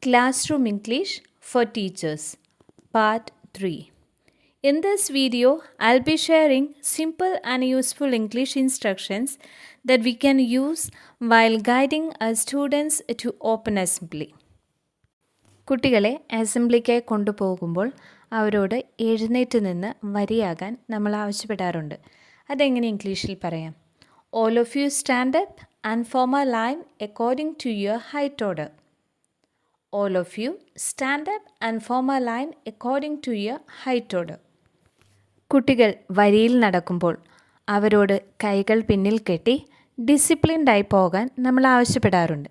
Classroom English for Teachers, Part 3. In this video, I'll be sharing simple and useful English instructions that we can use while guiding our students to open assembly. കുട്ടികളെ അസംബ്ലിക്കായി കൊണ്ടുപോകുമ്പോൾ അവരോട് എഴുന്നേറ്റ് നിന്ന് വരിയാകാൻ നമ്മൾ ആവശ്യപ്പെടാറുണ്ട്. അതെങ്ങനെ ഇംഗ്ലീഷിൽ പറയാം? All of you stand up and form a line according to your height order. All of you stand up and form a line according to your height order. കുട്ടികൾ വരിയിൽ നടക്കുമ്പോൾ അവരോട് കൈകൾ പിന്നിൽ കെട്ടി ഡിസിപ്ലിൻഡായി പോകാൻ നമ്മൾ ആവശ്യപ്പെടാറുണ്ട്.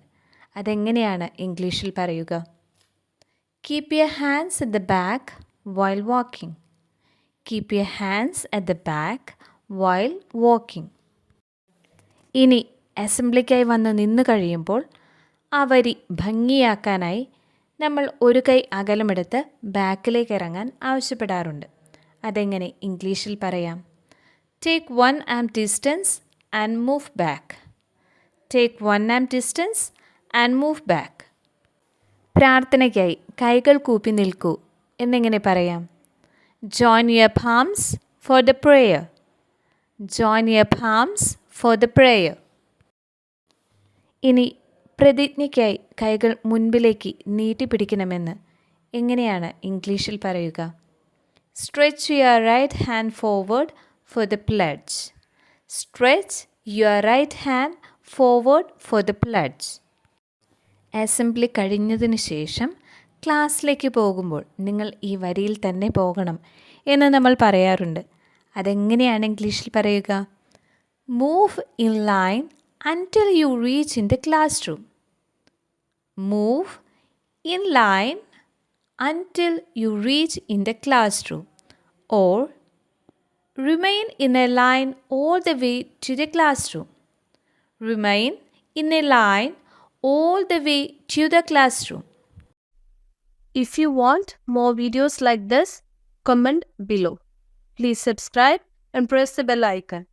അതെങ്ങനെയാണ് ഇംഗ്ലീഷിൽ പറയുക? Keep your hands at the back while walking. Keep your hands at the back while walking. ഇനി അസംബ്ലിക്കായി വന്ന് നിന്ന് കഴിയുമ്പോൾ ആ വരി ഭംഗിയാക്കാനായി നമ്മൾ ഒരു കൈ അകലമെടുത്ത് ബാക്കിലേക്ക് ഇറങ്ങാൻ ആവശ്യപ്പെടാറുണ്ട്. അതെങ്ങനെ ഇംഗ്ലീഷിൽ പറയാം? Take 1 arm distance and move back. Take 1 arm distance and move back. പ്രാർത്ഥനയ്ക്കായി കൈകൾ കൂപ്പി നിൽക്കൂ എന്നെങ്ങനെ പറയാം? Join your palms for the prayer. Join your palms for the prayer. ഇനി പ്രതിജ്ഞയ്ക്കായി കൈകൾ മുൻപിലേക്ക് നീട്ടിപ്പിടിക്കണമെന്ന് എങ്ങനെയാണ് ഇംഗ്ലീഷിൽ പറയുക? Stretch your right hand forward for the pledge. Stretch your right hand forward for the pledge. Assembly കഴിഞ്ഞതിന് ശേഷം ക്ലാസ്സിലേക്ക് പോകുമ്പോൾ നിങ്ങൾ ഈ വരിയിൽ തന്നെ പോകണം എന്ന് നമ്മൾ പറയാറുണ്ട്. അതെങ്ങനെയാണ് ഇംഗ്ലീഷിൽ പറയുക? Move in line until you reach in the classroom. Move in line until you reach in the classroom. Or remain in a line all the way to the classroom. Remain in a line all the way to the classroom. If you want more videos like this, comment below. Please subscribe and press the bell icon.